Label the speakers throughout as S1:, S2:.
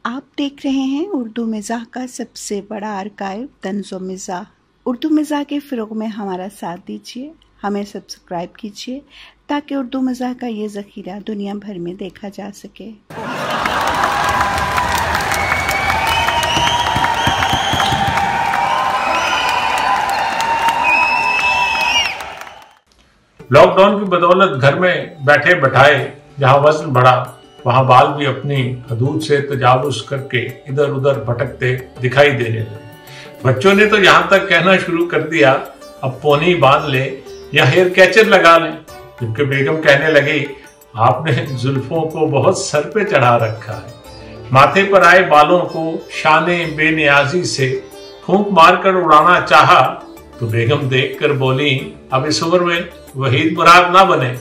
S1: आप देख रहे हैं उर्दू मिज़ाह का सबसे बड़ा आर्काइव तंज़ो मिज़ाह। उर्दू मिज़ाह के फ़रोग़ में हमारा साथ दीजिए, हमें सब्सक्राइब कीजिए ताकि उर्दू मिज़ाह का ये ज़ख़ीरा दुनिया भर में देखा जा सके।
S2: लॉकडाउन की बदौलत घर में बैठे बैठाए जहां वजन बढ़ा वहां बाल भी अपनी हदूद से तजावुज करके इधर उधर भटकते दिखाई देने लगे। बच्चों ने तो यहां तक कहना शुरू कर दिया, अब पोनी बांध ले या हेयर कैचर लगा लें, जबकि बेगम कहने लगी, आपने जुल्फों को बहुत सर पे चढ़ा रखा है। माथे पर आए बालों को शाने बेनियाजी से फूंक मारकर उड़ाना चाहा तो बेगम देखकर बोली, अब इस उम्र में वहीद मुराद ना बने।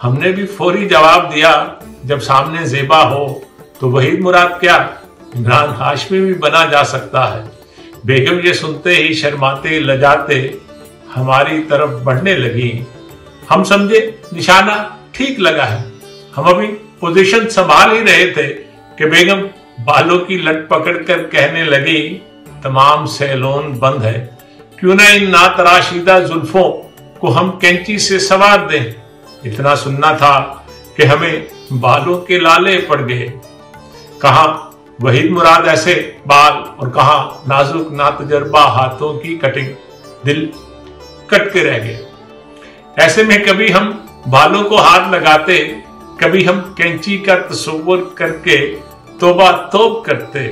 S2: हमने भी फौरी जवाब दिया, जब सामने ज़ेबा हो तो वहीद मुराद क्या, इमरान हाशमी भी बना जा सकता है। बेगम ये सुनते ही शर्माते लजाते हमारी तरफ बढ़ने लगी। हम समझे निशाना ठीक लगा है। हम अभी पोजीशन संभाल ही रहे थे कि बेगम बालों की लट पकड़कर कहने लगी, तमाम सैलून बंद है, क्यों ना इन नातराशीदा जुल्फों को हम कैंची से संवार दें। इतना सुनना था कि हमें बालों के लाले पड़ गए। कहां वहीद मुराद ऐसे बाल और कहां नाजुक नातजर्बा हाथों की कटिंग, दिल कट के रह गया। ऐसे में कभी हम बालों को हाथ लगाते, कभी हम कैंची का तस्वुर करके तौबा तौब करते।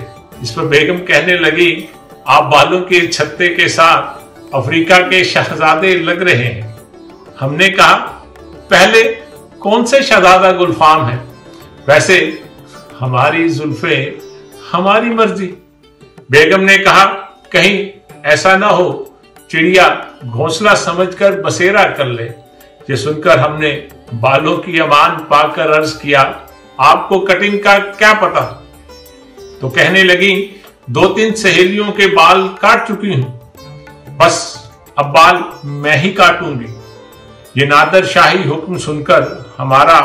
S2: इस पर बेगम कहने लगी, आप बालों के छत्ते के साथ अफ्रीका के शहजादे लग रहे हैं। हमने कहा, पहले कौन से शहजादा गुलफाम है, वैसे हमारी जुल्फे हमारी मर्जी। बेगम ने कहा, कहीं ऐसा ना हो चिड़िया घोंसला समझकर बसेरा कर ले। ये सुनकर हमने बालों की अमान पाकर अर्ज किया, आपको कटिंग का क्या पता। तो कहने लगी, 2-3 सहेलियों के बाल काट चुकी हूं, बस अब बाल मैं ही काटूंगी। ये नादर शाही हुक्म सुनकर हमारा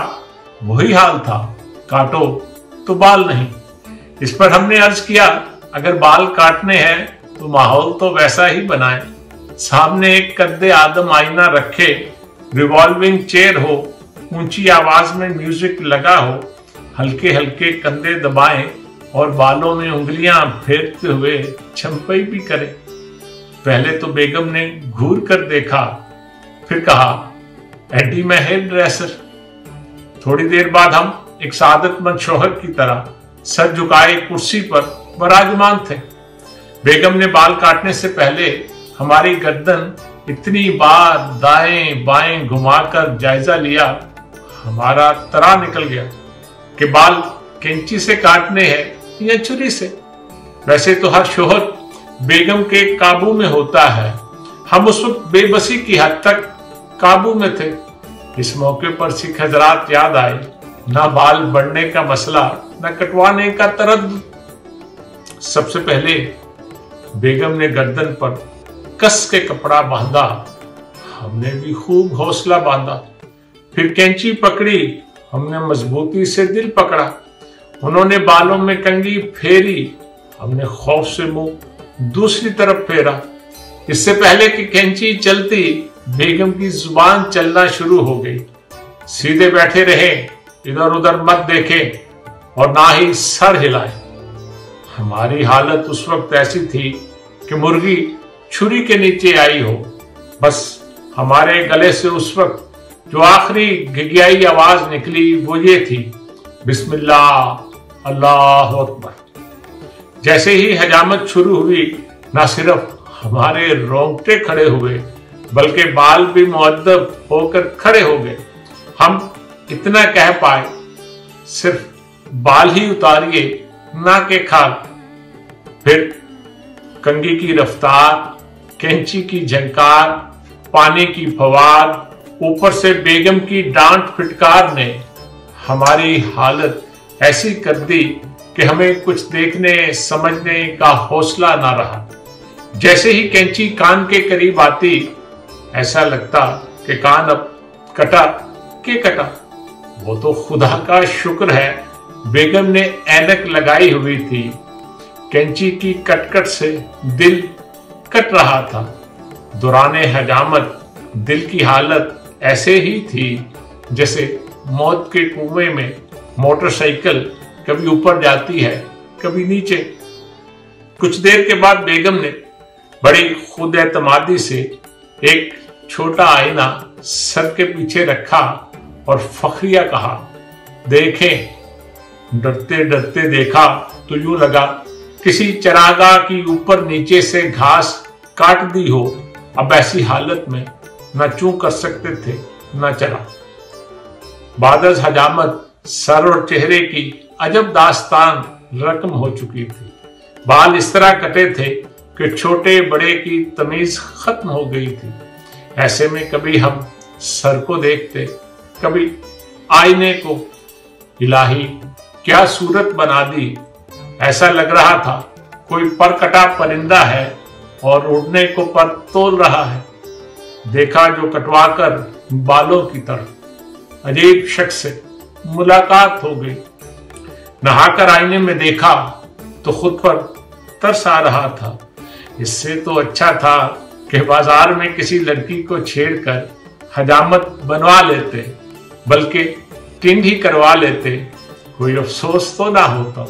S2: वही हाल था, काटो तो बाल नहीं। इस पर हमने अर्ज किया, अगर बाल काटने हैं तो माहौल तो वैसा ही बनाए, सामने एक कद्दे आदम आईना रखे, रिवॉल्विंग चेयर हो, ऊंची आवाज में म्यूजिक लगा हो, हल्के हल्के कंधे दबाएं और बालों में उंगलियां फेरते हुए छंपई भी करें। पहले तो बेगम ने घूर कर देखा, फिर कहा, एडी मैं हेयर ड्रेसर। थोड़ी देर बाद हम एक सादतमंद शौहर की तरह सर झुकाए कुर्सी पर विराजमान थे। बेगम ने बाल काटने से पहले हमारी गर्दन इतनी बार दाएं बाएं घुमाकर जायजा लिया, हमारा तरा निकल गया कि बाल कैंची से काटने हैं या छुरी से। वैसे तो हर शौहर बेगम के काबू में होता है, हम उस वक्त बेबसी की हद तक काबू में थे। इस मौके पर सिख हजरात याद आए, ना बाल बढ़ने का मसला, ना कटवाने का तरद्दुद। सबसे पहले बेगम ने गर्दन पर कस के कपड़ा बांधा, हमने भी खूब हौसला बांधा। फिर कैंची पकड़ी, हमने मजबूती से दिल पकड़ा। उन्होंने बालों में कंघी फेरी, हमने खौफ से मुंह दूसरी तरफ फेरा। इससे पहले कि कैंची चलती, बेगम की जुबान चलना शुरू हो गई। सीधे बैठे रहे, इधर उधर मत देखें और ना ही सर हिलाएं। हमारी हालत उस वक्त ऐसी थी कि मुर्गी छुरी के नीचे आई हो। बस हमारे गले से उस वक्त जो आखिरी घिघियाई आवाज निकली वो ये थी, बिस्मिल्लाह अल्लाह अकबर। जैसे ही हजामत शुरू हुई, ना सिर्फ हमारे रोंगटे खड़े हुए बल्कि बाल भी मुअद्दब होकर खड़े हो गए। हम इतना कह पाए, सिर्फ बाल ही उतारिए, ना के खाल। फिर कंघी की रफ्तार, कैंची की झंकार, पानी की फवार, ऊपर से बेगम की डांट फिटकार ने हमारी हालत ऐसी कर दी कि हमें कुछ देखने समझने का हौसला ना रहा। जैसे ही कैंची कान के करीब आती, ऐसा लगता कि कान अब कटा के कटा। वो तो खुदा का शुक्र है बेगम ने ऐनक लगाई हुई थी। कैंची की कटकट से दिल कट रहा था। दौराने हजामत दिल की हालत ऐसे ही थी जैसे मौत के कुएं में मोटरसाइकिल कभी ऊपर जाती है कभी नीचे। कुछ देर के बाद बेगम ने बड़ी खुद एतमादी से एक छोटा आईना सर के पीछे रखा और फखरिया कहा, देखें। डरते डरते देखा तो यूं लगा किसी चरागाह की ऊपर नीचे से घास काट दी हो। अब ऐसी हालत में न चूं कर सकते थे न चला। बादल हजामत सर और चेहरे की अजब दास्तान रकम हो चुकी थी। बाल इस तरह कटे थे कि छोटे बड़े की तमीज खत्म हो गई थी। ऐसे में कभी हम सर को देखते, कभी आईने को। इलाही, क्या सूरत बना दी। ऐसा लग रहा था कोई परकटा परिंदा है और उड़ने को पर तोल रहा है। देखा जो कटवाकर बालों की तरफ। अजीब शख्स से मुलाकात हो गई। नहाकर आईने में देखा तो खुद पर तरस आ रहा था। इससे तो अच्छा था कि बाजार में किसी लड़की को छेड़कर हजामत बनवा लेते, बल्कि टिंड ही करवा लेते, कोई अफसोस तो ना होता।